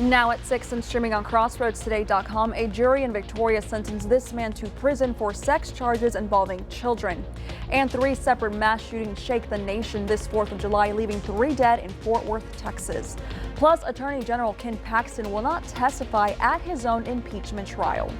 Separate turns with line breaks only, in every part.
Now at 6 and streaming on CrossroadsToday.com, a jury in Victoria sentenced this man to prison for sex charges involving children. And 3 separate mass shootings shake the nation this 4th of July, leaving 3 dead in Fort Worth, Texas. Plus, Attorney General Ken Paxton will not testify at his own impeachment trial.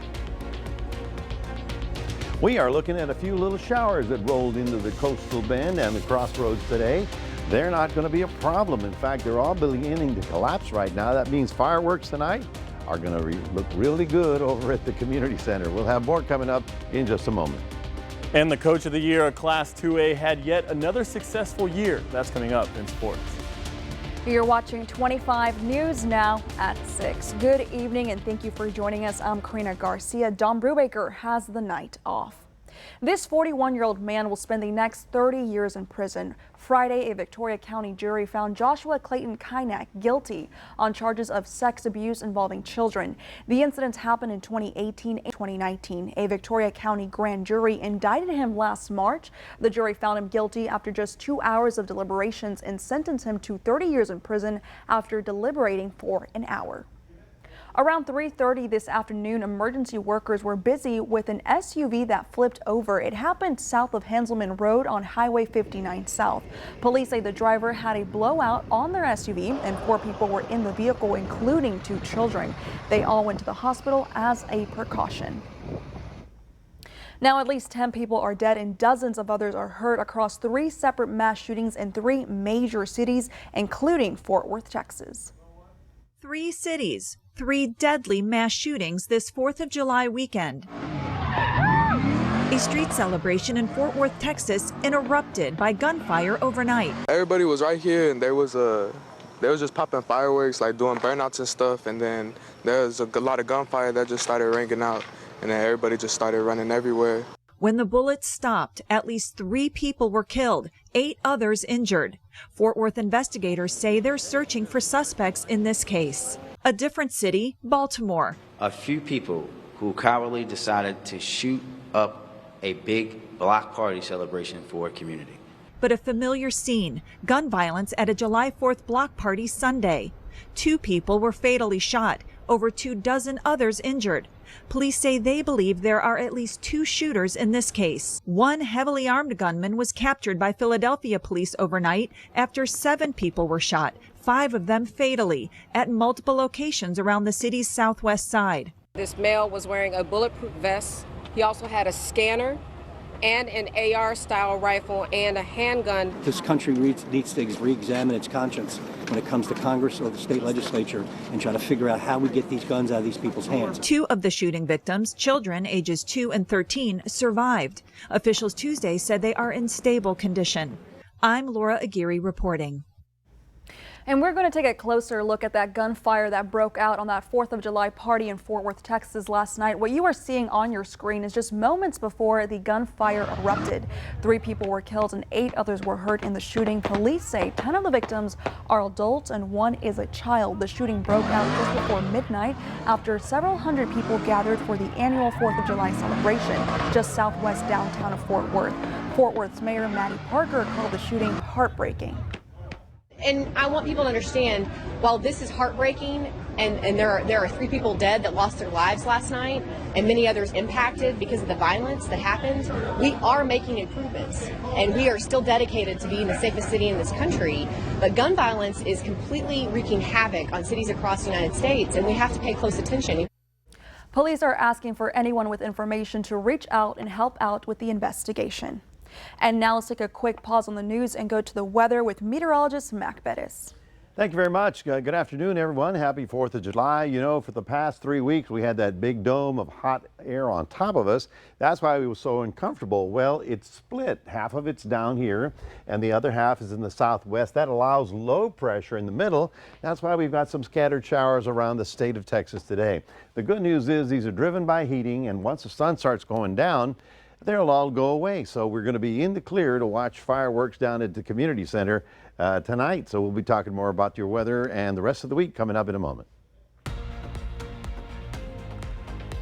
We are looking at a few little showers that rolled into the coastal bend and the crossroads today. They're not going to be a problem. In fact, they're all beginning to collapse right now. That means fireworks tonight are going to look really good over at the community center. We'll have more coming up in just a moment.
And the Coach of the Year of Class 2A had yet another successful year. That's coming up in sports.
You're watching 25 News now at 6. Good evening and thank you for joining us. I'm Karina Garcia. Don Brubaker has the night off. This 41-year-old man will spend the next 30 years in prison. Friday, a Victoria County jury found Joshua Clayton Kynack guilty on charges of sex abuse involving children. The incidents happened in 2018 and 2019. A Victoria County grand jury indicted him last March. The jury found him guilty after just 2 hours of deliberations and sentenced him to 30 years in prison after deliberating for an hour. Around 3:30 this afternoon, emergency workers were busy with an SUV that flipped over. It happened south of Hanselman Road on Highway 59 South. Police say the driver had a blowout on their SUV and 4 people were in the vehicle, including 2 children. They all went to the hospital as a precaution. Now at least 10 people are dead and dozens of others are hurt across 3 separate mass shootings in 3 major cities, including Fort Worth, Texas.
3 cities, 3 deadly mass shootings this 4th of July weekend. A street celebration in Fort Worth, Texas interrupted by gunfire overnight.
Everybody was right here and they was just popping fireworks, like doing burnouts and stuff, and then there was a lot of gunfire that just started ringing out, and then everybody just started running everywhere.
When the bullets stopped, at least 3 people were killed, 8 others injured. Fort Worth investigators say they're searching for suspects in this case. A different city, Baltimore.
A few people who cowardly decided to shoot up a big block party celebration for a community.
But a familiar scene, gun violence at a July 4th block party Sunday. 2 people were fatally shot, over 24 others injured. Police say they believe there are at least 2 shooters in this case. 1 heavily armed gunman was captured by Philadelphia police overnight after 7 people were shot, 5 of them fatally, at multiple locations around the city's southwest side.
This male was wearing a bulletproof vest. He also had a scanner and an AR-style rifle and a handgun.
This country needs to re-examine its conscience when it comes to Congress or the state legislature and try to figure out how we get these guns out of these people's hands.
2 of the shooting victims, children ages 2 and 13, survived. Officials Tuesday said they are in stable condition. I'm Laura Aguirre reporting.
And we're going to take a closer look at that gunfire that broke out on that 4th of July party in Fort Worth, Texas last night. What you are seeing on your screen is just moments before the gunfire erupted. 3 people were killed and 8 others were hurt in the shooting. Police say 10 of the victims are adults and 1 is a child. The shooting broke out just before midnight after several hundred people gathered for the annual 4th of July celebration just southwest downtown of Fort Worth. Fort Worth's Mayor Maddie Parker called the shooting heartbreaking.
And I want people to understand, while this is heartbreaking and there are 3 people dead that lost their lives last night and many others impacted because of the violence that happened, we are making improvements and we are still dedicated to being the safest city in this country. But gun violence is completely wreaking havoc on cities across the United States and we have to pay close attention.
Police are asking for anyone with information to reach out and help out with the investigation. And now let's take a quick pause on the news and go to the weather with meteorologist Mac Bettis.
Thank you very much. Good afternoon, everyone. Happy 4th of July. You know, for the past 3 weeks, we had that big dome of hot air on top of us. That's why we were so uncomfortable. Well, it's split. Half of it's down here and the other half is in the southwest. That allows low pressure in the middle. That's why we've got some scattered showers around the state of Texas today. The good news is these are driven by heating, and once the sun starts going down, they'll all go away. So we're going to be in the clear to watch fireworks down at the community center tonight. So we'll be talking more about your weather and the rest of the week coming up in a moment.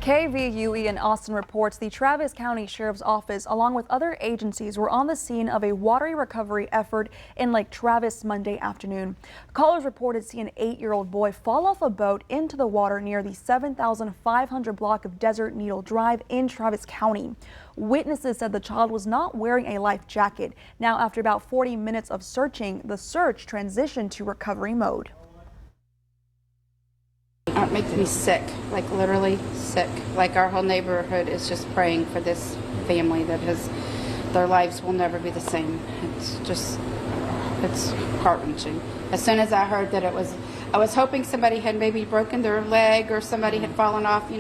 KVUE in Austin reports the Travis County Sheriff's Office, along with other agencies, were on the scene of a water recovery effort in Lake Travis Monday afternoon. Callers reported seeing an 8-year-old boy fall off a boat into the water near the 7,500 block of Desert Needle Drive in Travis County. Witnesses said the child was not wearing a life jacket. Now, after about 40 minutes of searching, the search transitioned to recovery mode.
It makes me sick, like literally sick. Like our whole neighborhood is just praying for this family that their lives will never be the same. It's heart-wrenching. As soon as I heard that I was hoping somebody had maybe broken their leg or somebody had fallen off,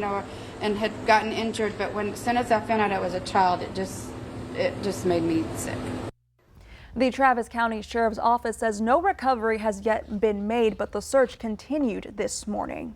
and had gotten injured. But as soon as I found out it was a child, it just made me sick.
The Travis County Sheriff's Office says no recovery has yet been made, but the search continued this morning.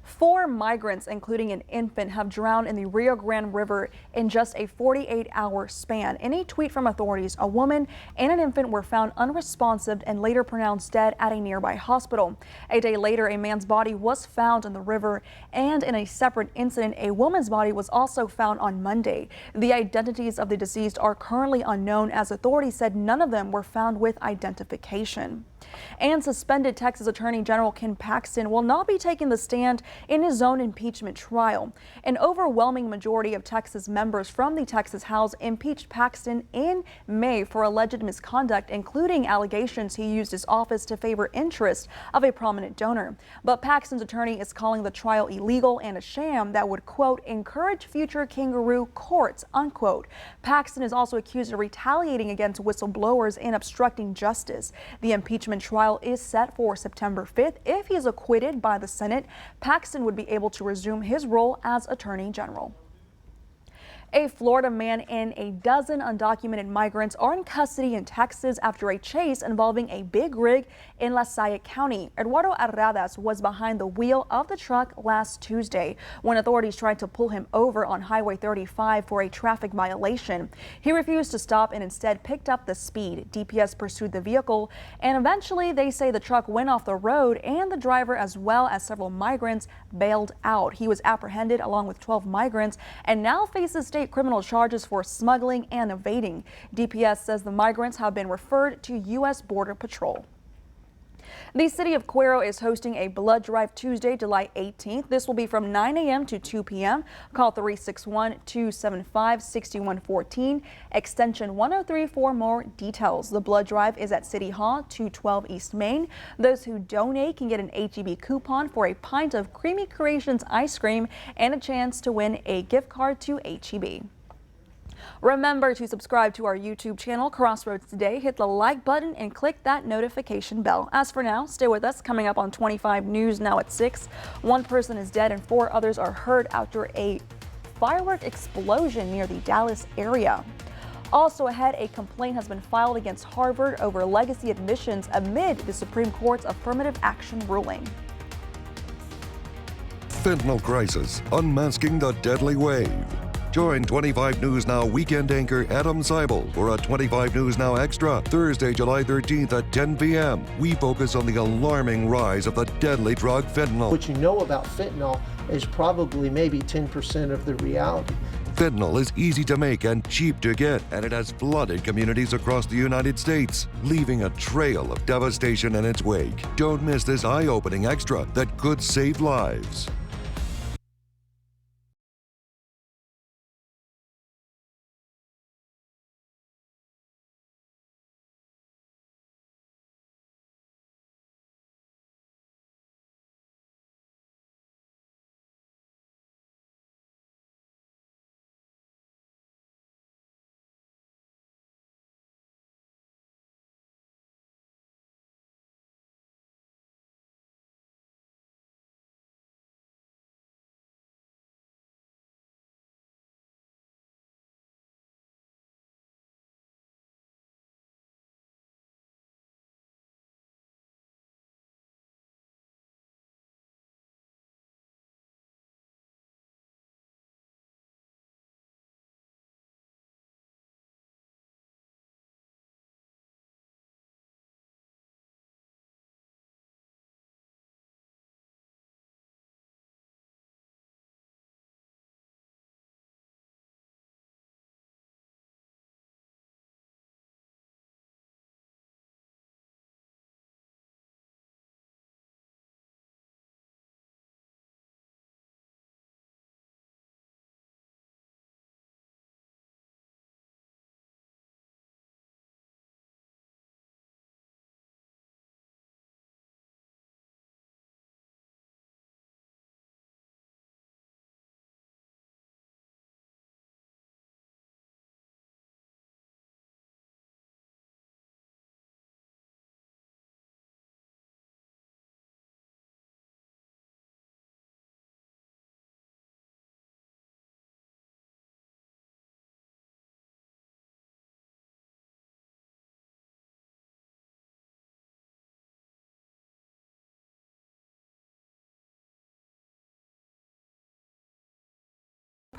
4 migrants, including an infant, have drowned in the Rio Grande River in just a 48-hour span. In a tweet from authorities, a woman and an infant were found unresponsive and later pronounced dead at a nearby hospital. A day later, a man's body was found in the river, and in a separate incident, a woman's body was also found on Monday. The identities of the deceased are currently unknown, as authorities said none of them were found with identification. And suspended Texas Attorney General Ken Paxton will not be taking the stand in his own impeachment trial. An overwhelming majority of Texas members from the Texas House impeached Paxton in May for alleged misconduct, including allegations he used his office to favor interests of a prominent donor. But Paxton's attorney is calling the trial illegal and a sham that would, quote, encourage future kangaroo courts, unquote. Paxton is also accused of retaliating against whistleblowers and obstructing justice. The impeachment trial is set for September 5th. If he is acquitted by the Senate, Paxton would be able to resume his role as Attorney General. A Florida man and a dozen undocumented migrants are in custody in Texas after a chase involving a big rig in La Salle County. Eduardo Arradas was behind the wheel of the truck last Tuesday when authorities tried to pull him over on Highway 35 for a traffic violation. He refused to stop and instead picked up the speed. DPS pursued the vehicle, and eventually they say the truck went off the road and the driver, as well as several migrants, bailed out. He was apprehended along with 12 migrants and now faces state criminal charges for smuggling and evading. DPS says the migrants have been referred to U.S. Border Patrol. The city of Cuero is hosting a blood drive Tuesday, July 18th. This will be from 9 a.m. to 2 p.m. Call 361-275-6114, extension 103 for more details. The blood drive is at City Hall, 212 East Main. Those who donate can get an H-E-B coupon for a pint of Creamy Creations ice cream and a chance to win a gift card to H-E-B. Remember to subscribe to our YouTube channel, Crossroads Today. Hit the like button and click that notification bell. As for now, stay with us. Coming up on 25 News Now at 6. 1 person is dead and 4 others are hurt after a firework explosion near the Dallas area. Also ahead, a complaint has been filed against Harvard over legacy admissions amid the Supreme Court's affirmative action ruling.
Fentanyl crisis, unmasking the deadly wave. Join 25 News Now weekend anchor Adam Seibel for a 25 News Now Extra, Thursday, July 13th at 10 p.m. We focus on the alarming rise of the deadly drug fentanyl.
What you know about fentanyl is probably maybe 10% of the reality.
Fentanyl is easy to make and cheap to get, and it has flooded communities across the United States, leaving a trail of devastation in its wake. Don't miss this eye-opening extra that could save lives.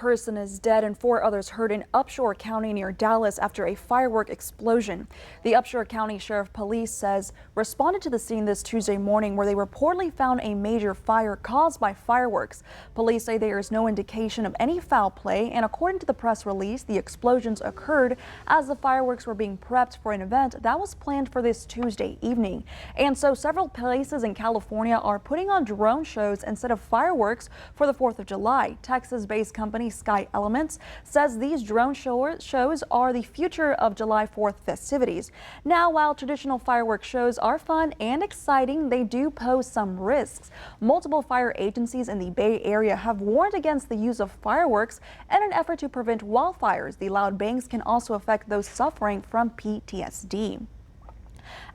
person is dead and 4 others hurt in Upshur County near Dallas after a firework explosion. The Upshur County Sheriff Police says responded to the scene this Tuesday morning where they reportedly found a major fire caused by fireworks. Police say there is no indication of any foul play, and according to the press release, the explosions occurred as the fireworks were being prepped for an event that was planned for this Tuesday evening. And so several places in California are putting on drone shows instead of fireworks for the 4th of July. Texas-based company Sky Elements says these drone shows are the future of July 4th festivities. Now, while traditional fireworks shows are fun and exciting, they do pose some risks. Multiple fire agencies in the Bay Area have warned against the use of fireworks in an effort to prevent wildfires. The loud bangs can also affect those suffering from PTSD.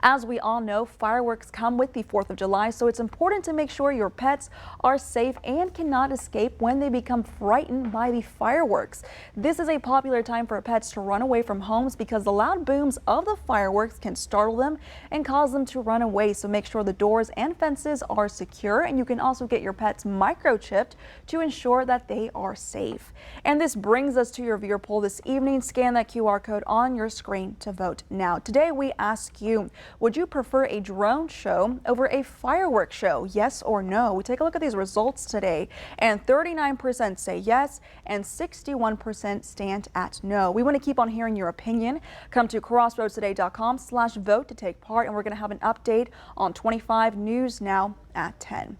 As we all know, fireworks come with the 4th of July, so it's important to make sure your pets are safe and cannot escape when they become frightened by the fireworks. This is a popular time for pets to run away from homes because the loud booms of the fireworks can startle them and cause them to run away. So make sure the doors and fences are secure, and you can also get your pets microchipped to ensure that they are safe. And this brings us to your viewer poll this evening. Scan that QR code on your screen to vote now. Today we ask you, would you prefer a drone show over a fireworks show? Yes or no? We take a look at these results today, and 39% say yes and 61% stand at no. We want to keep on hearing your opinion. Come to crossroadstoday.com/vote to take part, and we're going to have an update on 25 News Now at 10.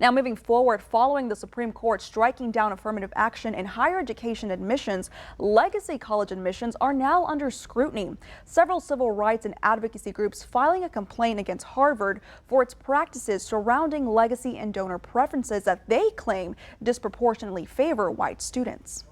Now, moving forward, following the Supreme Court striking down affirmative action in higher education admissions, legacy college admissions are now under scrutiny. Several civil rights and advocacy groups filing a complaint against Harvard for its practices surrounding legacy and donor preferences that they claim disproportionately favor white students.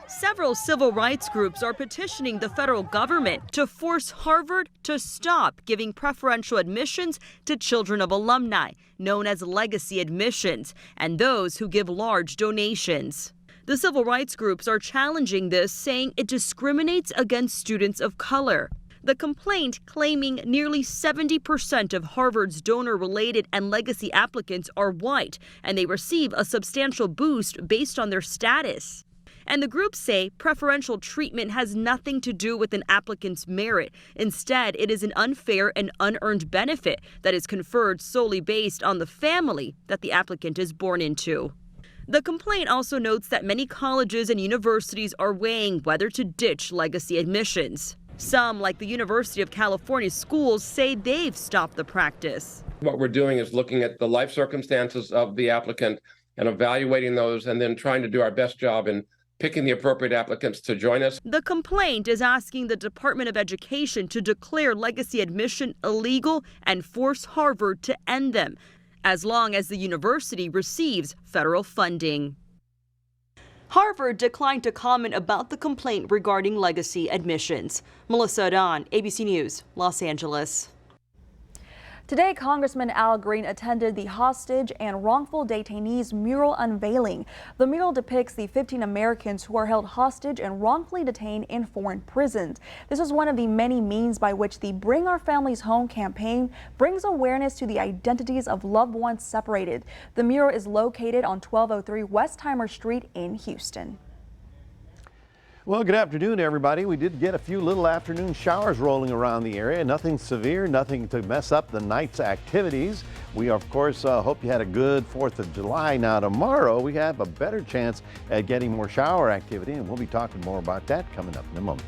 Several civil rights groups are petitioning the federal government to force Harvard to stop giving preferential admissions to children of alumni, known as legacy admissions, and those who give large donations. The civil rights groups are challenging this, saying it discriminates against students of color. The complaint claiming nearly 70% of Harvard's donor-related and legacy applicants are white, and they receive a substantial boost based on their status. And the groups say preferential treatment has nothing to do with an applicant's merit. Instead, it is an unfair and unearned benefit that is conferred solely based on the family that the applicant is born into. The complaint also notes that many colleges and universities are weighing whether to ditch legacy admissions. Some, like the University of California schools, say they've stopped the practice.
What we're doing is looking at the life circumstances of the applicant and evaluating those, and then trying to do our best job in picking the appropriate applicants to join us.
The complaint is asking the Department of Education to declare legacy admission illegal and force Harvard to end them, as long as the university receives federal funding. Harvard declined to comment about the complaint regarding legacy admissions. Melissa Adon, ABC News, Los Angeles.
Today, Congressman Al Green attended the Hostage and Wrongful Detainees mural unveiling. The mural depicts the 15 Americans who are held hostage and wrongfully detained in foreign prisons. This is one of the many means by which the Bring Our Families Home campaign brings awareness to the identities of loved ones separated. The mural is located on 1203 Westheimer Street in Houston.
Well, good afternoon, everybody. We did get a few little afternoon showers rolling around the area. Nothing severe, nothing to mess up the night's activities. We, of course, hope you had a good 4th of July. Now, tomorrow, we have a better chance at getting more shower activity, and we'll be talking more about that coming up in a moment.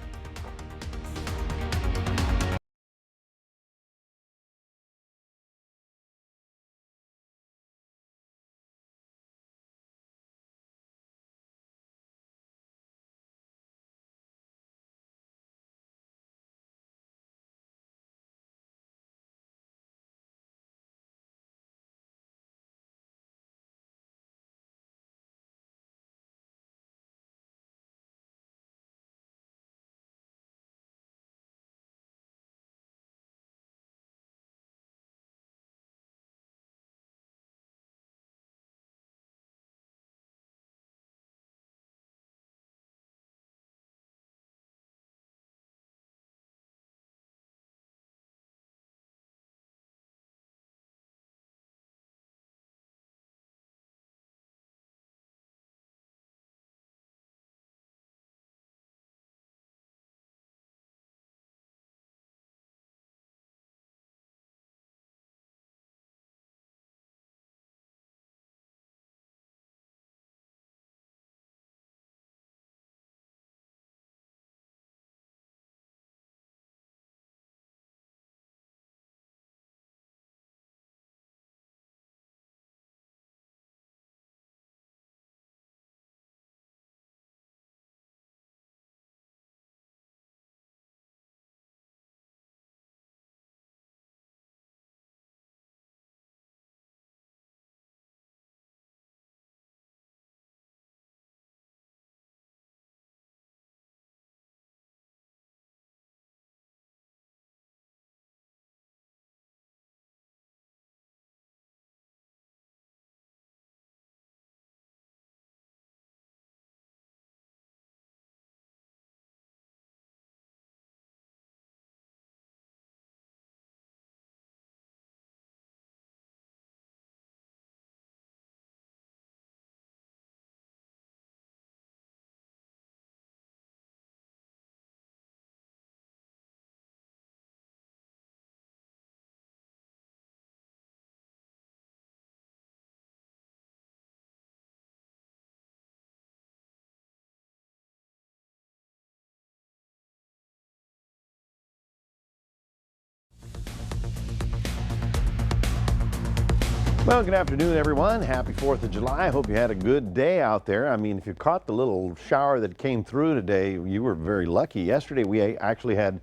Well, good afternoon, everyone. Happy 4th of July. I hope you had a good day out there. I mean, if you caught the little shower that came through today, you were very lucky. Yesterday, we actually had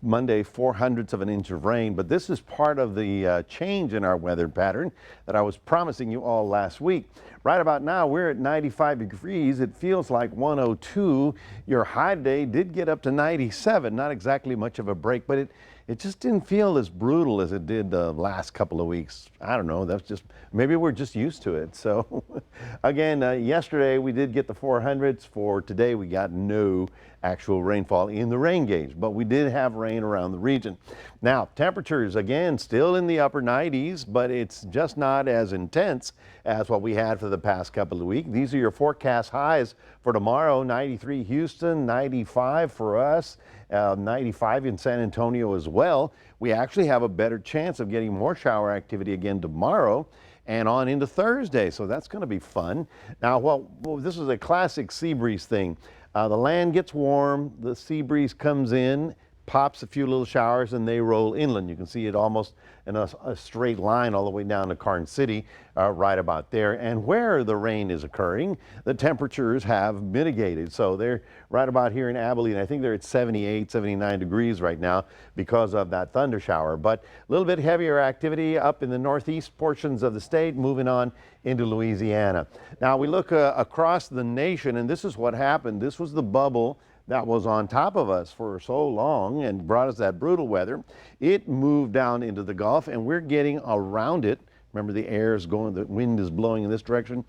Monday 0.04 of an inch of rain, but this is part of the change in our weather pattern that I was promising you all last week. Right about now, we're at 95 degrees. It feels like 102. Your high today did get up to 97. Not exactly much of a break, but it just didn't feel as brutal as it did the last couple of weeks. I don't know, that's just, maybe we're just used to it. So again, yesterday we did get the 400s. For today, we got no actual rainfall in the rain gauge, but we did have rain around the region. Now, temperatures, again, still in the upper 90s, but it's just not as intense as what we had for the past couple of weeks. These are your forecast highs for tomorrow: 93 Houston, 95 for us, 95 in San Antonio as well. We actually have a better chance of getting more shower activity again tomorrow and on into Thursday, so that's going to be fun. Now, well, this is a classic sea breeze thing. The land gets warm, the sea breeze comes in, pops a few little showers, and they roll inland. You can see it almost in a straight line all the way down to Karnes City, right about there. And where the rain is occurring, the temperatures have mitigated. So they're right about here in Abilene. I think they're at 78, 79 degrees right now because of that thunder shower. But a little bit heavier activity up in the northeast portions of the state, moving on into Louisiana. Now we look across the nation, and this is what happened. This was the bubble that was on top of us for so long and brought us that brutal weather. It moved down into the Gulf, and we're getting around it. Remember, the air is going, the wind is blowing in this direction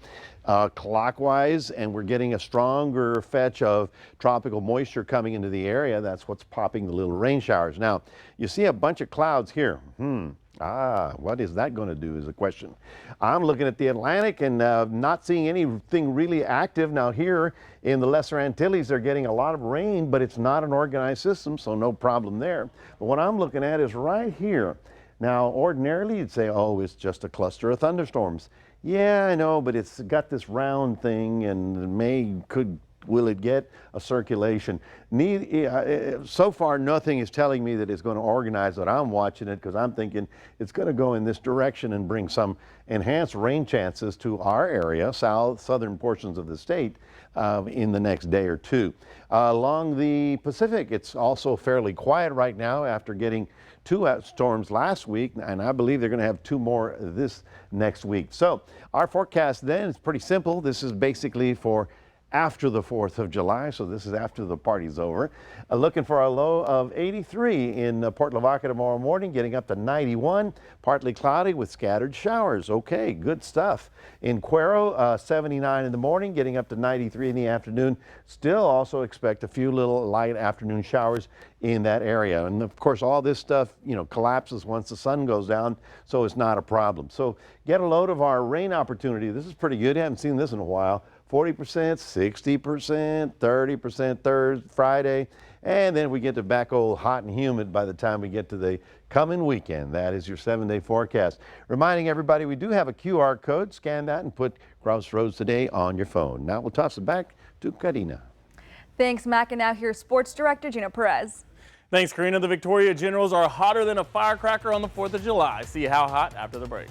clockwise, and we're getting a stronger fetch of tropical moisture coming into the area. That's what's popping the little rain showers. Now, you see a bunch of clouds here. What is that going to do is the question. I'm looking at the Atlantic and not seeing anything really active. Now here in the Lesser Antilles, they're getting a lot of rain, but it's not an organized system, so no problem there. But what I'm looking at is right here. Now, ordinarily you'd say, oh, it's just a cluster of thunderstorms. Yeah, I know, but it's got this round thing, and will it get a circulation? So far, nothing is telling me that it's going to organize that I'm watching it, because I'm thinking it's going to go in this direction and bring some enhanced rain chances to our area, southern portions of the state, in the next day or two. Along the Pacific, it's also fairly quiet right now after getting 2 storms last week, and I believe they're going to have 2 more this next week. So our forecast then is pretty simple. This is basically for after the 4th of July, so this is after the party's over. Looking for a low of 83 in Port Lavaca tomorrow morning, getting up to 91, partly cloudy with scattered showers. Okay, good stuff. In Cuero, 79 in the morning, getting up to 93 in the afternoon. Still also expect a few little light afternoon showers in that area. And of course, all this stuff, collapses once the sun goes down, so it's not a problem. So get a load of our rain opportunity. This is pretty good. I haven't seen this in a while. 40%, 60%, 30% Friday, and then we get to back old hot and humid by the time we get to the coming weekend. That is your 7-day forecast. Reminding everybody, we do have a QR code. Scan that and put Crossroads Today on your phone. Now we'll toss it back to Karina.
Thanks, Mac. And now here's Sports Director Gina Perez.
Thanks, Karina. The Victoria Generals are hotter than a firecracker on the 4th of July. See how hot after the break.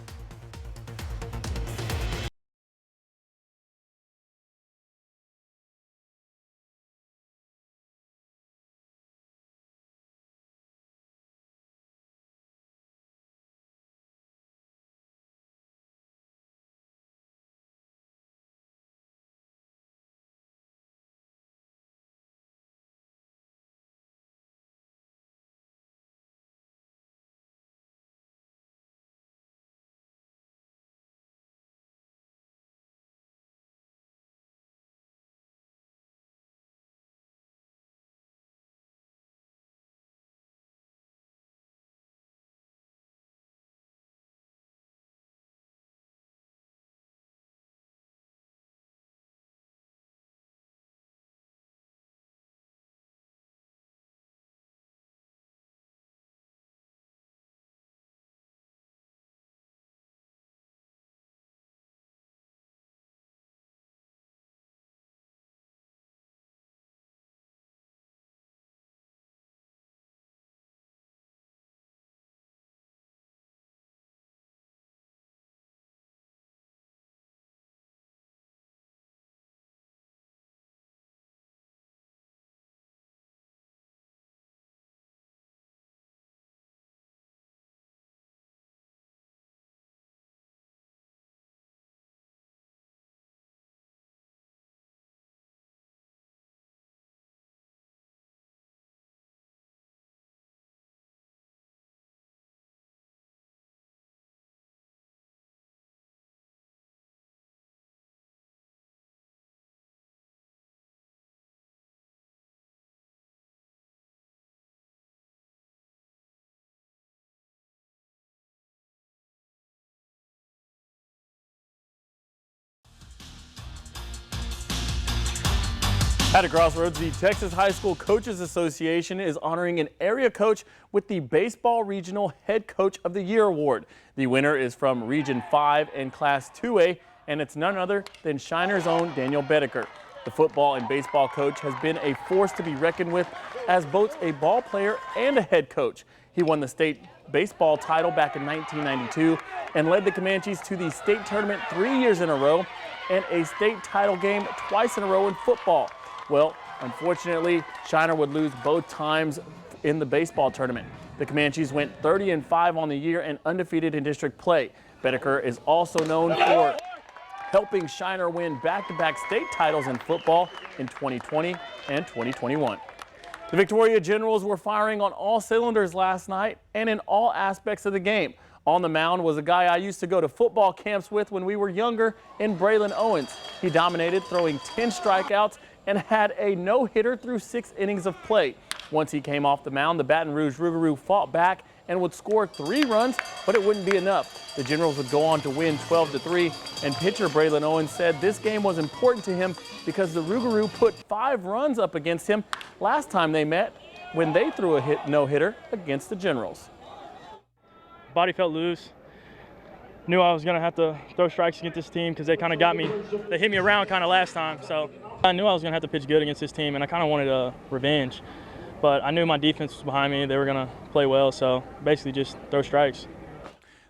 At a crossroads, the Texas High School Coaches Association is honoring an area coach with the Baseball Regional Head Coach of the Year Award. The winner is from Region 5 and Class 2A, and it's none other than Shiner's own Daniel Bedecker. The football and baseball coach has been a force to be reckoned with as both a ball player and a head coach. He won the state baseball title back in 1992 and led the Comanches to the state tournament 3 years in a row and a state title game twice in a row in football. Well, unfortunately, Shiner would lose both times in the baseball tournament. The Comanches went 30-5 on the year and undefeated in district play. Bedecker is also known for helping Shiner win back-to-back state titles in football in 2020 and 2021. The Victoria Generals were firing on all cylinders last night and in all aspects of the game. On the mound was a guy I used to go to football camps with when we were younger in Braylon Owens. He dominated, throwing 10 strikeouts and had a no-hitter through 6 innings of play. Once he came off the mound, the Baton Rouge Rougarou fought back and would score 3 runs, but it wouldn't be enough. The Generals would go on to win 12-3, and pitcher Braylon Owens said this game was important to him because the Rougarou put 5 runs up against him last time they met when they threw a no-hitter against the Generals.
Body felt loose. Knew I was going to have to throw strikes against this team because they kind of got me. They hit me around kind of last time, so I knew I was going to have to pitch good against this team, and I kind of wanted a revenge. But I knew my defense was behind me. They were going to play well, so basically just throw strikes.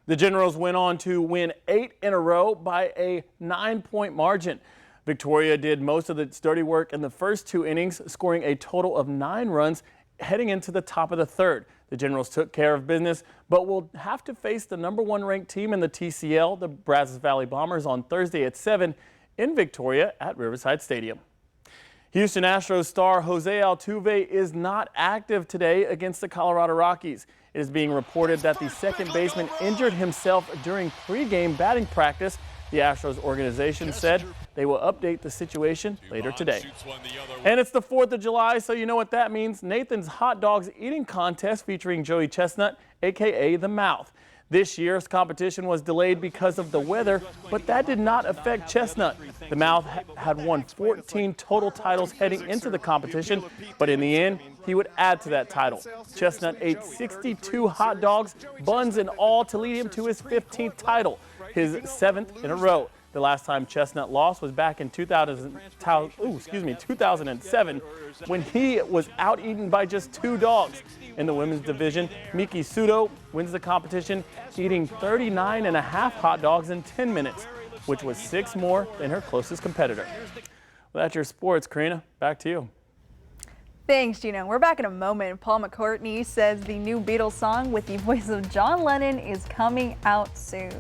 The Generals went on to win 8 in a row by a 9-point margin. Victoria did most of its dirty work in the first 2 innings, scoring a total of 9 runs heading into the top of the 3rd. The Generals took care of business, but will have to face the #1 ranked team in the TCL, the Brazos Valley Bombers, on Thursday at 7 in Victoria at Riverside Stadium. Houston Astros star Jose Altuve is not active today against the Colorado Rockies. It is being reported that the second baseman injured himself during pregame batting practice. The Astros organization said they will update the situation later today. And it's the 4th of July, so you know what that means. Nathan's Hot Dogs Eating Contest featuring Joey Chestnut, a.k.a. The Mouth. This year's competition was delayed because of the weather, but that did not affect Chestnut. The Mouth had won 14 total titles heading into the competition, but in the end, he would add to that title. Chestnut ate 62 hot dogs, buns and all, to lead him to his 15th title, his 7th in a row. The last time Chestnut lost was back in 2007 when he was out-eaten by just 2 dogs. In the women's division, Miki Sudo wins the competition, eating 39.5 hot dogs in 10 minutes, which was 6 more than her closest competitor. Well, that's your sports, Karina. Back to you.
Thanks, Gino. We're back in a moment. Paul McCartney says the new Beatles song with the voice of John Lennon is coming out soon.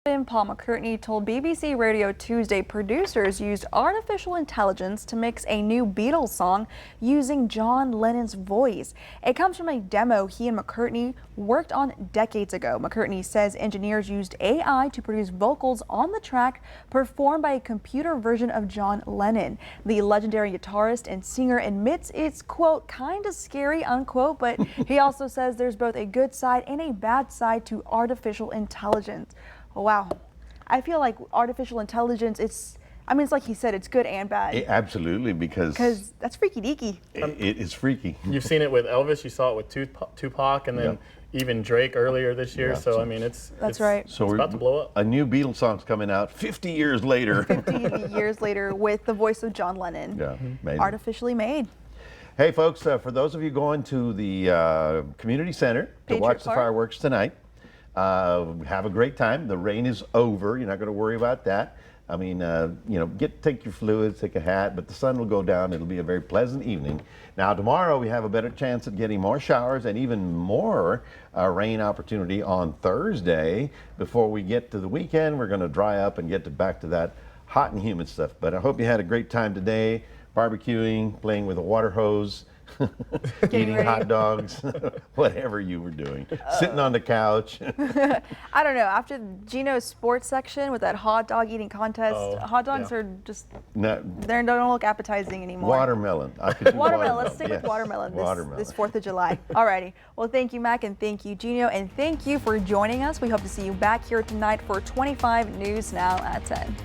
Paul McCartney told BBC Radio Tuesday producers used artificial intelligence to mix a new Beatles song using John Lennon's voice. It comes from a demo he and McCartney worked on decades ago. McCartney says engineers used AI to produce vocals on the track performed by a computer version of John Lennon. The legendary guitarist and singer admits it's, quote, kind of scary, unquote, but he also says there's both a good side and a bad side to artificial intelligence. Wow. I feel like artificial intelligence, it's like he said, it's good and bad.
Absolutely, because
that's freaky deaky.
It is freaky.
You've seen it with Elvis, you saw it with Tupac, and then even Drake earlier this year.
Yeah.
So, I mean, it's
right.
So
it's about to blow up.
A new Beatles song's coming out 50 years later.
50 years later with the voice of John Lennon.
Yeah, amazing.
Artificially made.
Hey, folks, for those of you going to the community center to watch the fireworks tonight, have a great time. The rain is over. You're not going to worry about that. I mean, take your fluids, take a hat, but the sun will go down. It'll be a very pleasant evening. Now, tomorrow we have a better chance at getting more showers and even more rain opportunity on Thursday. Before we get to the weekend, we're going to dry up and get back to that hot and humid stuff. But I hope you had a great time today, barbecuing, playing with a water hose, eating hot dogs, whatever you were doing, sitting on the couch.
I don't know. After Gino's sports section with that hot dog eating contest, hot dogs are just, they don't look appetizing anymore.
Watermelon.
Watermelon. Let's stick with watermelon this 4th of July. Alrighty. Well, thank you, Mac, and thank you, Gino, and thank you for joining us. We hope to see you back here tonight for 25 News Now at 10.